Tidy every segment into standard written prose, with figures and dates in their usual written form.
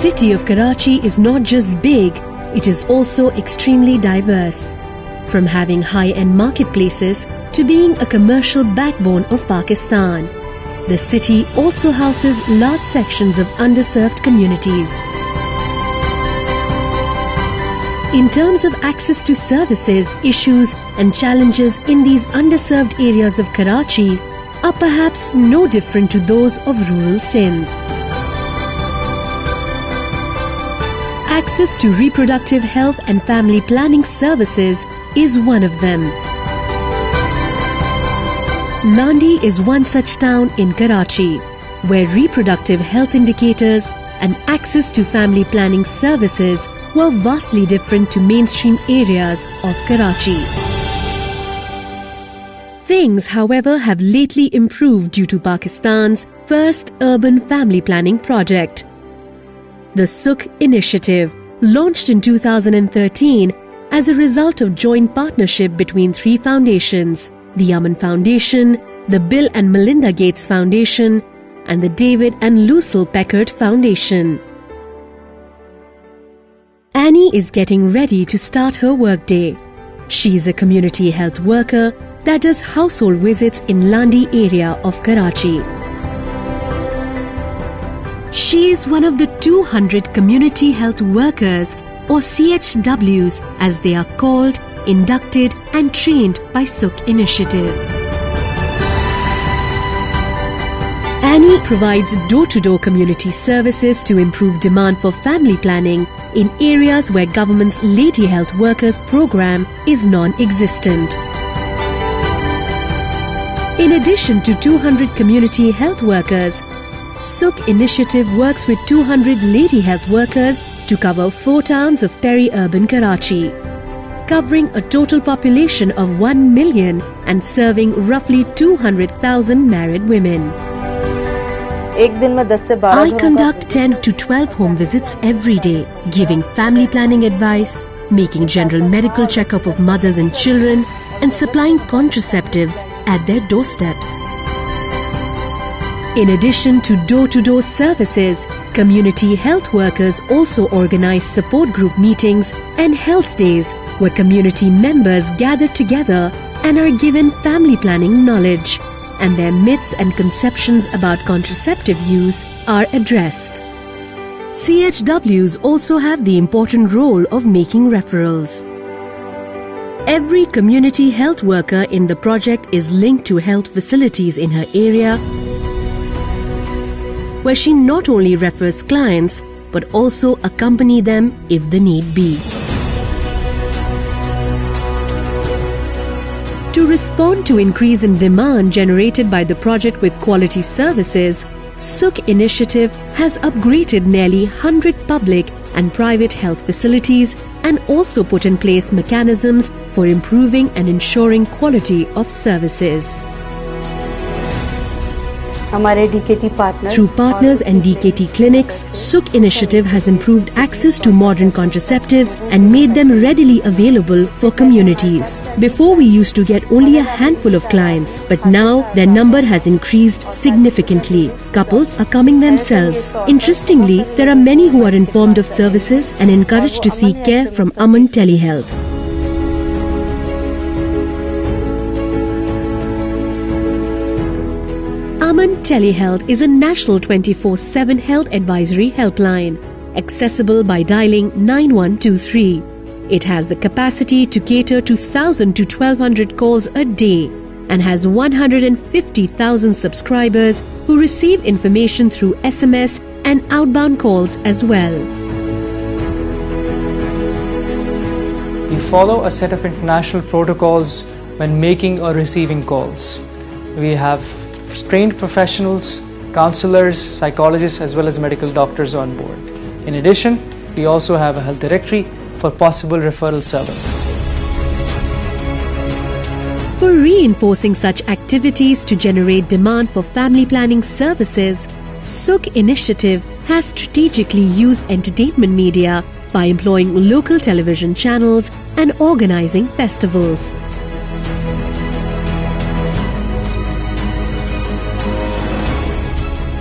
city of Karachi is not just big, it is also extremely diverse. From having high-end marketplaces to being a commercial backbone of Pakistan, the city also houses large sections of underserved communities. In terms of access to services, issues and challenges in these underserved areas of Karachi are perhaps no different to those of rural Sindh. Access to reproductive health and family planning services is one of them. Landi is one such town in Karachi, where reproductive health indicators and access to family planning services were vastly different to mainstream areas of Karachi. Things, however, have lately improved due to Pakistan's first urban family planning project, the Sukh initiative, launched in 2013 as a result of joint partnership between three foundations: the Aman Foundation, the Bill and Melinda Gates Foundation, and the David and Lucille Packard Foundation. Annie is getting ready to start her workday. She is a community health worker that does household visits in Landi area of Karachi. She is one of the 200 community health workers, or CHWs as they are called, inducted and trained by Sukh initiative. Annie provides door-to-door community services to improve demand for family planning in areas where government's Lady Health Workers program is non-existent. In addition to 200 community health workers, Sukh initiative works with 200 lady health workers to cover 4 towns of peri-urban Karachi, covering a total population of 1 million and serving roughly 200,000 married women. I conduct 10 to 12 home visits every day, giving family planning advice, making general medical checkup of mothers and children, and supplying contraceptives at their doorsteps. In addition to door-to-door services, community health workers also organize support group meetings and health days where community members gather together and are given family planning knowledge, and their myths and conceptions about contraceptive use are addressed. CHWs also have the important role of making referrals. Every community health worker in the project is linked to health facilities in her area, where she not only refers clients but also accompany them if the need be. To respond to increase in demand generated by the project with quality services, Sukh initiative has upgraded nearly 100 public and private health facilities and also put in place mechanisms for improving and ensuring quality of services. Through partners and DKT clinics, Sukh initiative has improved access to modern contraceptives and made them readily available for communities. Before we used to get only a handful of clients, but now their number has increased significantly. Couples are coming themselves. Interestingly, there are many who are informed of services and encouraged to seek care from Aman Telehealth. Aman Telehealth is a national 24/7 health advisory helpline, accessible by dialing 9123. It has the capacity to cater to 1,000 to 1,200 calls a day and has 150,000 subscribers who receive information through SMS and outbound calls as well. We follow a set of international protocols when making or receiving calls. We have trained professionals, counselors, psychologists as well as medical doctors on board. In addition, we also have a health directory for possible referral services. For reinforcing such activities to generate demand for family planning services, Sukh initiative has strategically used entertainment media by employing local television channels and organizing festivals.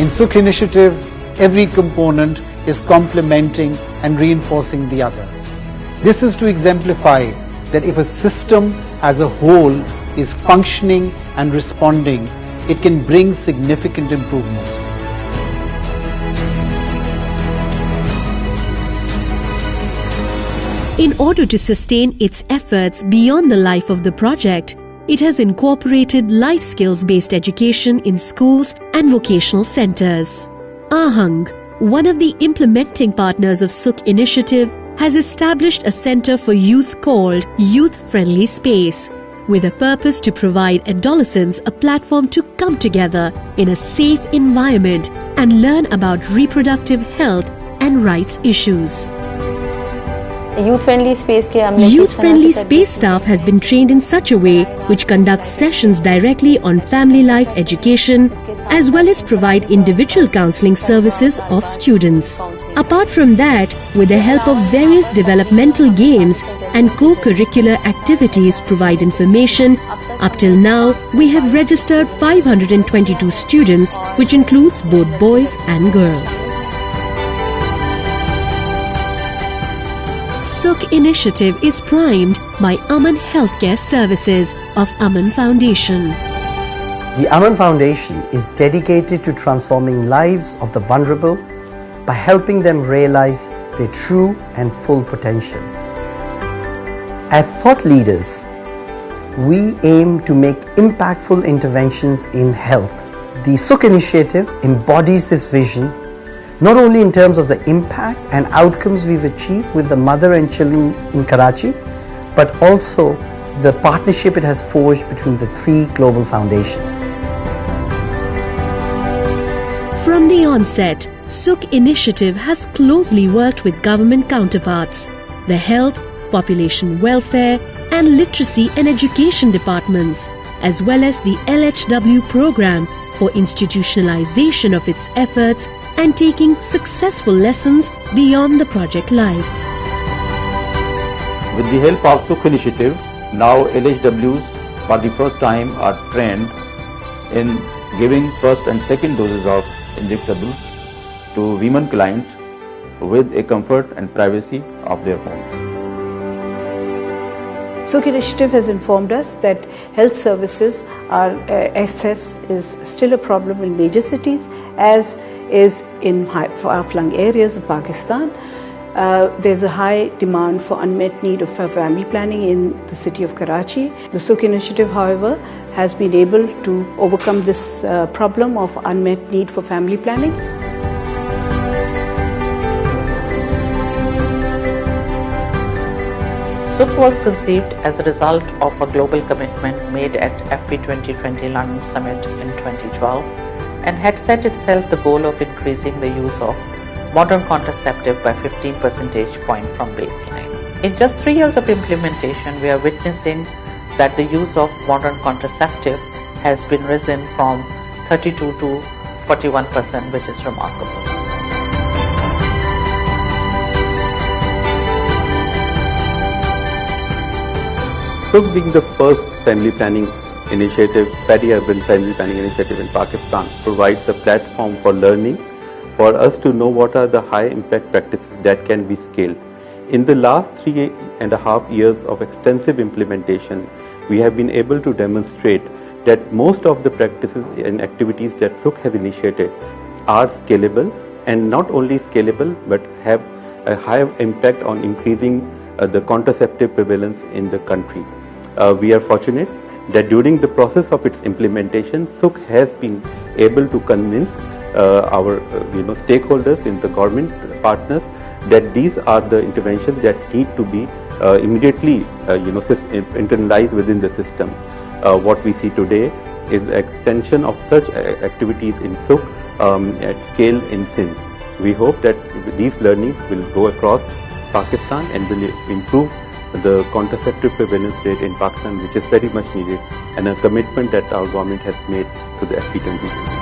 In Sukh initiative, every component is complementing and reinforcing the other. This is to exemplify that if a system as a whole is functioning and responding, it can bring significant improvements. In order to sustain its efforts beyond the life of the project, it has incorporated life skills-based education in schools and vocational centers. Ahang, one of the implementing partners of Sukh initiative, has established a center for youth called Youth Friendly Space, with a purpose to provide adolescents a platform to come together in a safe environment and learn about reproductive health and rights issues. Youth-friendly space staff has been trained in such a way which conducts sessions directly on family life education as well as provide individual counseling services of students. Apart from that, with the help of various developmental games and co-curricular activities provide information, up till now we have registered 522 students, which includes both boys and girls. Sukh initiative is primed by Aman Healthcare Services of Aman Foundation. The Aman Foundation is dedicated to transforming lives of the vulnerable by helping them realize their true and full potential. As thought leaders, we aim to make impactful interventions in health. The Sukh initiative embodies this vision not only in terms of the impact and outcomes we've achieved with the mother and children in Karachi, but also the partnership it has forged between the three global foundations. From the onset, Sukh initiative has closely worked with government counterparts, the health, population welfare and literacy and education departments, as well as the LHW program for institutionalization of its efforts and taking successful lessons beyond the project life. With the help of Sukh initiative, now LHWs for the first time are trained in giving first and second doses of injectables to women clients with a comfort and privacy of their homes. Sukh initiative has informed us that health services access is still a problem in major cities as is in far-flung areas of Pakistan. There's a high demand for unmet need of family planning in the city of Karachi. The Sukh initiative, however, has been able to overcome this problem of unmet need for family planning. Sukh was conceived as a result of a global commitment made at FP 2020 London Summit in 2012 and had set itself the goal of increasing the use of modern contraceptive by 15 percentage point from baseline. In just 3 years of implementation, we are witnessing that the use of modern contraceptive has been risen from 32 to 41%, which is remarkable. Sukh being the first family planning initiative, peri-urban family planning initiative in Pakistan, provides a platform for learning, for us to know what are the high impact practices that can be scaled. In the last 3.5 years of extensive implementation, we have been able to demonstrate that most of the practices and activities that Sukh has initiated are scalable, and not only scalable but have a high impact on increasing the contraceptive prevalence in the country. We are fortunate that during the process of its implementation, Sukh has been able to convince our stakeholders in the government partners that these are the interventions that need to be immediately internalized within the system. What we see today is extension of such activities in Sukh at scale in Sindh. We hope that these learnings will go across Pakistan and will improve the contraceptive prevalence rate in Pakistan, which is very much needed, and a commitment that our government has made to the FP20.